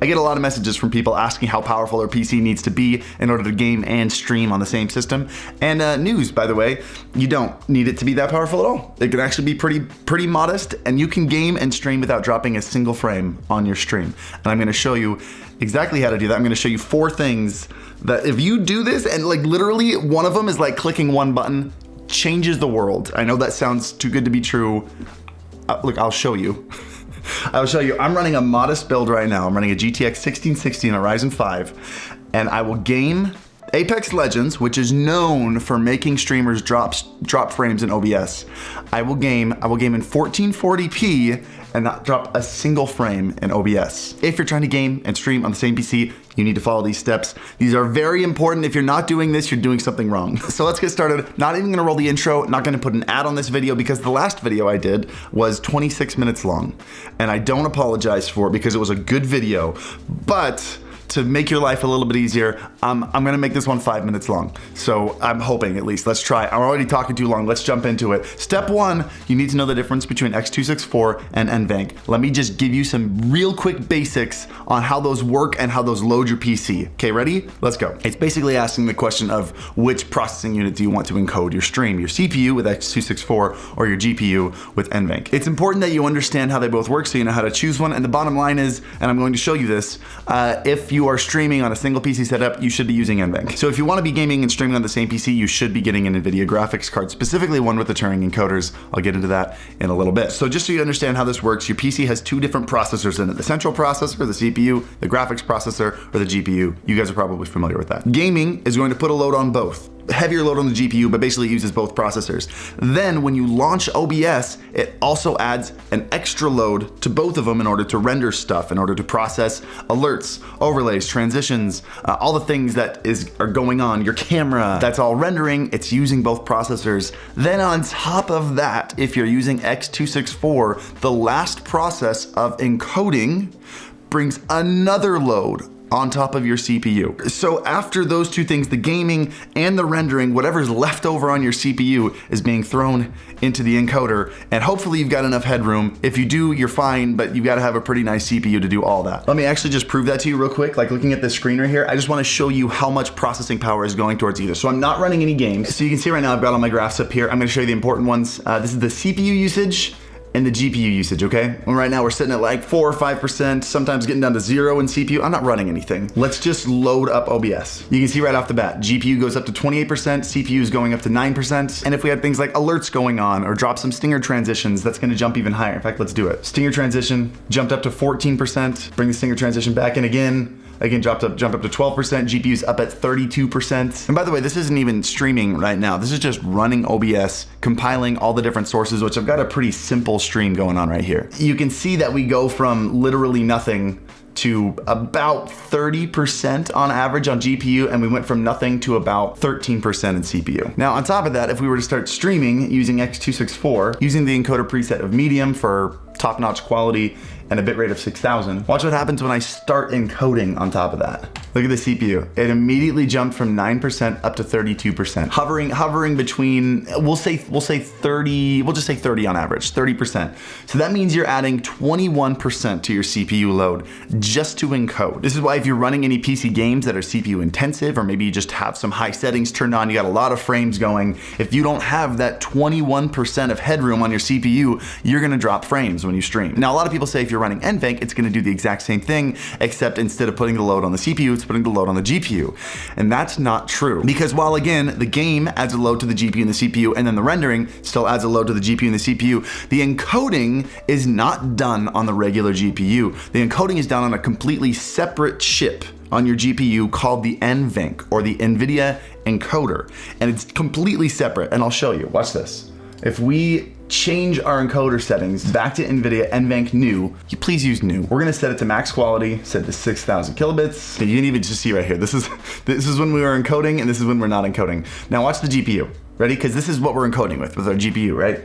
I get a lot of messages from people asking how powerful their PC needs to be in order to game and stream on the same system. And news, by the way, you don't need it to be that powerful at all. It can actually be pretty modest, and you can game and stream without dropping a single frame on your stream. And I'm gonna show you exactly how to do that. I'm gonna show you 4 things that if you do this, and like literally one of them is like clicking one button, changes the world. I know that sounds too good to be true. Look, I'll show you. I'll show you. I'm running a modest build right now. I'm running a GTX 1660 and a Ryzen 5, and I will game Apex Legends, which is known for making streamers drop frames in OBS. I will game in 1440p and not drop a single frame in OBS. If you're trying to game and stream on the same PC, you need to follow these steps. These are very important. If you're not doing this, you're doing something wrong. So let's get started. Not even gonna roll the intro, not gonna put an ad on this video because the last video I did was 26 minutes long. And I don't apologize for it because it was a good video, but to make your life a little bit easier, I'm gonna make this one 5 minutes long. So I'm hoping at least, let's try. I'm already talking too long, let's jump into it. Step 1, you need to know the difference between x264 and NVENC. Let me just give you some real quick basics on how those work and how those load your PC. Okay, ready? Let's go. It's basically asking the question of which processing unit do you want to encode your stream, your CPU with x264 or your GPU with NVENC. It's important that you understand how they both work so you know how to choose one, and the bottom line is, and I'm going to show you this, if you are streaming on a single PC setup, you should be using NVENC. So if you want to be gaming and streaming on the same PC, you should be getting an NVIDIA graphics card, specifically one with the Turing encoders. I'll get into that in a little bit. So just so you understand how this works, your PC has 2 different processors in it. The central processor, the CPU, the graphics processor, or the GPU. You guys are probably familiar with that. Gaming is going to put a load on both. Heavier load on the GPU, but basically uses both processors. Then when you launch OBS, it also adds an extra load to both of them in order to render stuff, in order to process alerts, overlays, transitions, all the things that are going on, your camera, that's all rendering, it's using both processors. Then on top of that, if you're using x264, the last process of encoding brings another load on top of your CPU. So after those 2 things, the gaming and the rendering, whatever's left over on your CPU is being thrown into the encoder, and hopefully you've got enough headroom. If you do, you're fine, but you've got to have a pretty nice CPU to do all that. Let me actually just prove that to you real quick. Like looking at this screen right here, I just want to show you how much processing power is going towards either. So I'm not running any games. So you can see right now I've got all my graphs up here. I'm going to show you the important ones. This is the CPU usage and the GPU usage, okay? And right now we're sitting at like 4 or 5%, sometimes getting down to 0 in CPU. I'm not running anything. Let's just load up OBS. You can see right off the bat, GPU goes up to 28%, CPU is going up to 9%. And if we had things like alerts going on or drop some stinger transitions, that's gonna jump even higher. In fact, let's do it. Stinger transition jumped up to 14%, bring the stinger transition back in again. Again, jump up to 12%, GPU's up at 32%. And by the way, this isn't even streaming right now. This is just running OBS, compiling all the different sources, which I've got a pretty simple stream going on right here. You can see that we go from literally nothing to about 30% on average on GPU, and we went from nothing to about 13% in CPU. Now, on top of that, if we were to start streaming using x264, using the encoder preset of medium for top-notch quality and a bitrate of 6000. Watch what happens when I start encoding on top of that. Look at the CPU. It immediately jumped from 9% up to 32%. Hovering between, we'll say 30, we'll just say 30 on average, 30%. So that means you're adding 21% to your CPU load just to encode. This is why if you're running any PC games that are CPU intensive, or maybe you just have some high settings turned on, you got a lot of frames going, if you don't have that 21% of headroom on your CPU, you're gonna drop frames when you stream. Now, a lot of people say if you're running NVENC, it's gonna do the exact same thing, except instead of putting the load on the CPU, it's putting the load on the GPU. And that's not true. Because while again, the game adds a load to the GPU and the CPU, and then the rendering still adds a load to the GPU and the CPU, the encoding is not done on the regular GPU. The encoding is done on a completely separate chip on your GPU called the NVENC, or the NVIDIA encoder. And it's completely separate, and I'll show you. Watch this. If we change our encoder settings back to NVIDIA NVENC new, you please use new. We're gonna set it to max quality, set it to 6,000 kilobits. And you can even just see right here, this is when we were encoding and this is when we're not encoding. Now watch the GPU. Ready? Because this is what we're encoding with our GPU, right?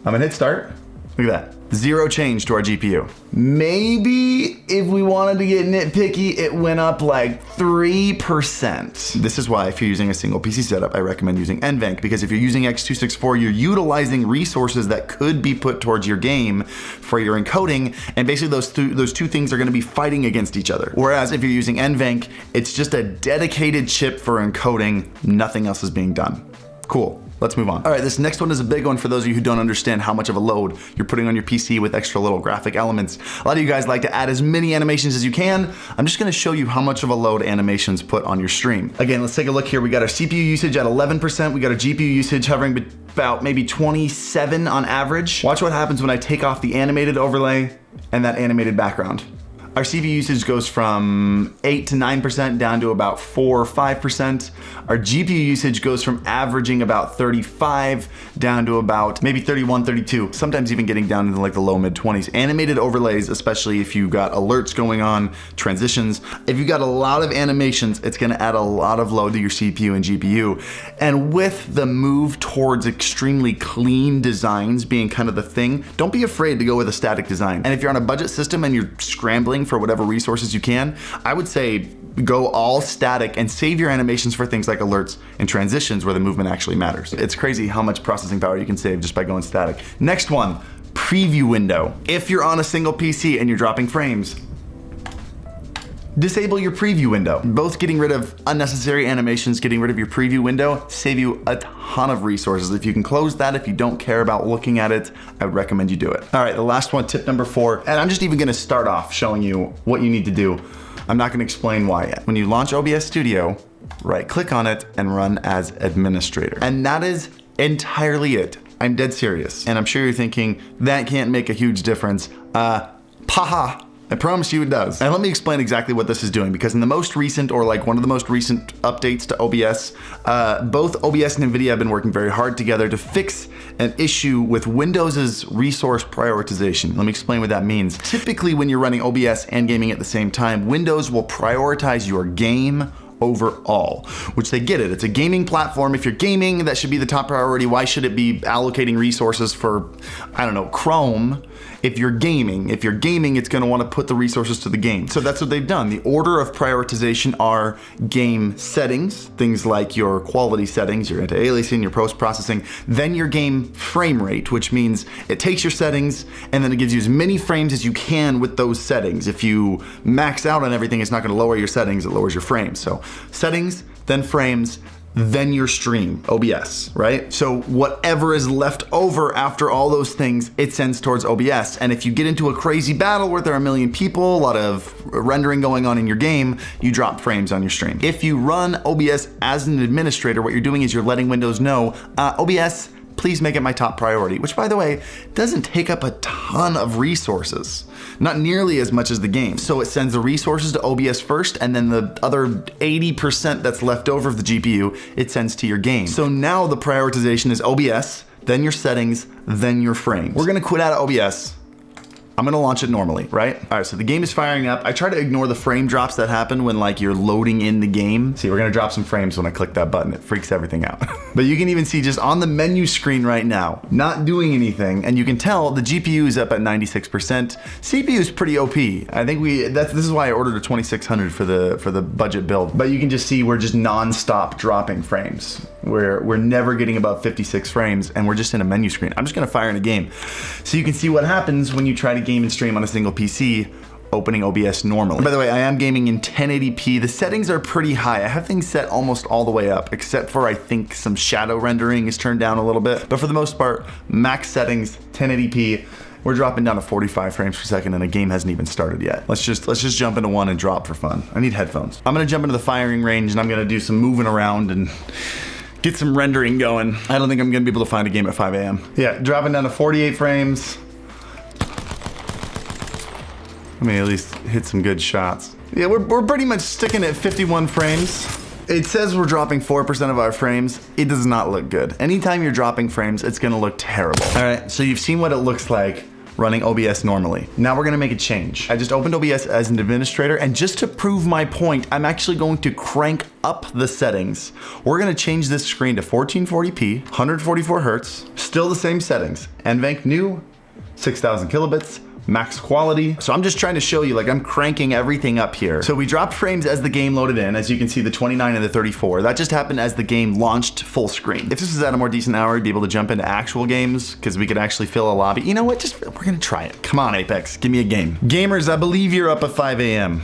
I'm gonna hit start. Look at that. Zero change to our GPU. Maybe if we wanted to get nitpicky, it went up like 3%. This is why if you're using a single PC setup, I recommend using NVENC, because if you're using X264, you're utilizing resources that could be put towards your game for your encoding, and basically those two things are gonna be fighting against each other. Whereas if you're using NVENC, it's just a dedicated chip for encoding, nothing else is being done. Cool. Let's move on. All right, this next one is a big one for those of you who don't understand how much of a load you're putting on your PC with extra little graphic elements. A lot of you guys like to add as many animations as you can. I'm just gonna show you how much of a load animations put on your stream. Again, let's take a look here. We got our CPU usage at 11%. We got our GPU usage hovering about maybe 27 on average. Watch what happens when I take off the animated overlay and that animated background. Our CPU usage goes from 8 to 9% down to about 4 or 5%. Our GPU usage goes from averaging about 35 down to about maybe 31, 32, sometimes even getting down into like the low mid 20s. Animated overlays, especially if you got alerts going on, transitions. If you got a lot of animations, it's gonna add a lot of load to your CPU and GPU. And with the move towards extremely clean designs being kind of the thing, don't be afraid to go with a static design. And if you're on a budget system and you're scrambling for whatever resources you can, I would say go all static and save your animations for things like alerts and transitions where the movement actually matters. It's crazy how much processing power you can save just by going static. Next one, preview window. If you're on a single PC and you're dropping frames, disable your preview window. Both getting rid of unnecessary animations, getting rid of your preview window, save you a ton of resources. If you can close that, if you don't care about looking at it, I would recommend you do it. All right, the last one, tip number 4, and I'm just even gonna start off showing you what you need to do. I'm not gonna explain why yet. When you launch OBS Studio, right-click on it and run as administrator. And that is entirely it. I'm dead serious. And I'm sure you're thinking, that can't make a huge difference. Paha. I promise you it does. And let me explain exactly what this is doing, because in the most recent, or like one of the most recent updates to OBS, both OBS and NVIDIA have been working very hard together to fix an issue with Windows's resource prioritization. Let me explain what that means. Typically when you're running OBS and gaming at the same time, Windows will prioritize your game overall, which they get it. It's a gaming platform. If you're gaming, that should be the top priority. Why should it be allocating resources for, I don't know, Chrome? If you're gaming, it's gonna wanna put the resources to the game. So that's what they've done. The order of prioritization are game settings, things like your quality settings, your anti-aliasing, your post-processing, then your game frame rate, which means it takes your settings and then it gives you as many frames as you can with those settings. If you max out on everything, it's not gonna lower your settings, it lowers your frames. So settings, then frames, then your stream, OBS, right? So whatever is left over after all those things, it sends towards OBS. And if you get into a crazy battle where there are a million people, a lot of rendering going on in your game, you drop frames on your stream. If you run OBS as an administrator, what you're doing is you're letting Windows know, OBS, please make it my top priority, which by the way, doesn't take up a ton of resources. Not nearly as much as the game. So it sends the resources to OBS first, and then the other 80% that's left over of the GPU, it sends to your game. So now the prioritization is OBS, then your settings, then your frames. We're gonna quit out of OBS. I'm gonna launch it normally, right? All right, so the game is firing up. I try to ignore the frame drops that happen when like you're loading in the game. See, we're gonna drop some frames when I click that button. It freaks everything out. But you can even see just on the menu screen right now, not doing anything, and you can tell the GPU is up at 96%. CPU is pretty OP. I think this is why I ordered a 2600 for the budget build. But you can just see we're just non-stop dropping frames. We're never getting above 56 frames, and we're just in a menu screen. I'm just gonna fire in a game. So you can see what happens when you try to game and stream on a single PC, opening OBS normally. By the way, I am gaming in 1080p. The settings are pretty high. I have things set almost all the way up, except for I think some shadow rendering is turned down a little bit. But for the most part, max settings, 1080p. We're dropping down to 45 frames per second and the game hasn't even started yet. Let's just jump into one and drop for fun. I need headphones. I'm gonna jump into the firing range and I'm gonna do some moving around and get some rendering going. I don't think I'm gonna be able to find a game at 5 a.m. Yeah, dropping down to 48 frames. Let me at least hit some good shots. Yeah, we're pretty much sticking at 51 frames. It says we're dropping 4% of our frames. It does not look good. Anytime you're dropping frames, it's gonna look terrible. All right, so you've seen what it looks like running OBS normally. Now we're gonna make a change. I just opened OBS as an administrator, and just to prove my point, I'm actually going to crank up the settings. We're gonna change this screen to 1440p, 144 hertz, still the same settings. NVENC new, 6,000 kilobits, max quality. So I'm just trying to show you, like, I'm cranking everything up here. So we dropped frames as the game loaded in. As you can see, the 29 and the 34. That just happened as the game launched full screen. If this was at a more decent hour, we'd be able to jump into actual games because we could actually fill a lobby. You know what? We're gonna try it. Come on, Apex, give me a game. Gamers, I believe you're up at 5 a.m.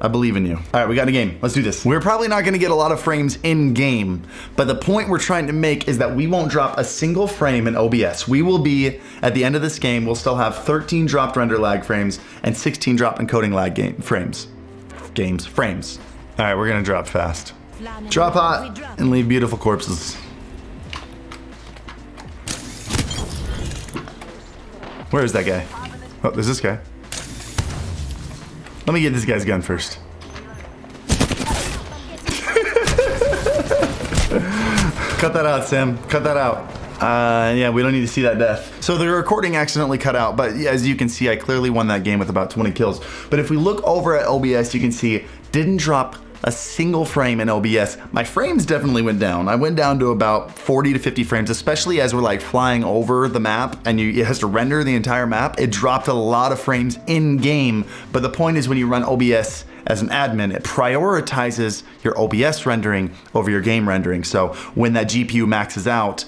I believe in you. All right, we got a game. Let's do this. We're probably not gonna get a lot of frames in game, but the point we're trying to make is that we won't drop a single frame in OBS. We will be, at the end of this game, we'll still have 13 dropped render lag frames and 16 dropped encoding lag frames. All right, we're gonna drop fast. Drop hot and leave beautiful corpses. Where is that guy? Oh, there's this guy. Let me get this guy's gun first. Cut that out, Sam. Cut that out. Yeah, we don't need to see that death. So the recording accidentally cut out, but as you can see, I clearly won that game with about 20 kills. But if we look over at OBS, you can see didn't drop a single frame in OBS. My frames definitely went down. I went down to about 40 to 50 frames, especially as we're like flying over the map and it has to render the entire map. It dropped a lot of frames in game, but the point is when you run OBS as an admin, it prioritizes your OBS rendering over your game rendering. So when that GPU maxes out,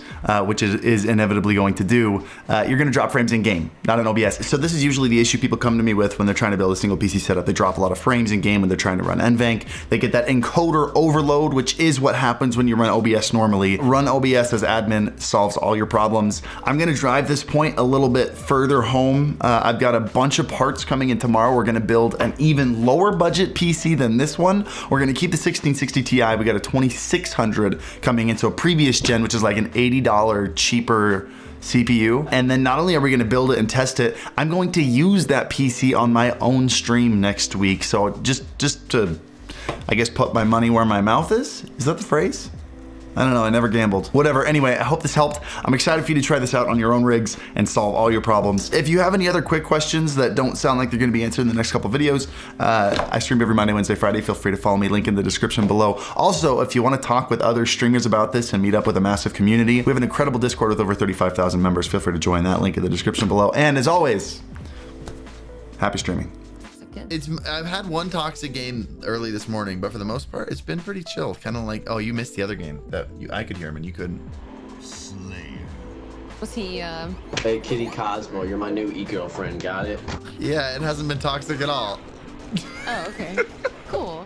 which is inevitably going to do, you're gonna drop frames in game, not in OBS. So this is usually the issue people come to me with when they're trying to build a single PC setup. They drop a lot of frames in game when they're trying to run NVENC. They get that encoder overload, which is what happens when you run OBS normally. Run OBS as admin solves all your problems. I'm gonna drive this point a little bit further home. I've got a bunch of parts coming in tomorrow. We're gonna build an even lower budget PC than this one. We're gonna keep the 1660 Ti. We got a 2600 coming into a previous gen, which is like an $80 cheaper CPU. And then not only are we gonna build it and test it, I'm going to use that PC on my own stream next week. So just to, I guess, put my money where my mouth is? Is that the phrase? I don't know, I never gambled. Whatever, anyway, I hope this helped. I'm excited for you to try this out on your own rigs and solve all your problems. If you have any other quick questions that don't sound like they're gonna be answered in the next couple videos, I stream every Monday, Wednesday, Friday. Feel free to follow me, link in the description below. Also, if you wanna talk with other streamers about this and meet up with a massive community, we have an incredible Discord with over 35,000 members. Feel free to join that, link in the description below. And as always, happy streaming. I've had one toxic game early this morning, but for the most part, it's been pretty chill. Kind of like, oh, you missed the other game that I could hear him and you couldn't. Slayer. Was he? Hey, Kitty Cosmo, you're my new e-girlfriend. Got it? Yeah, it hasn't been toxic at all. Oh, okay. Cool.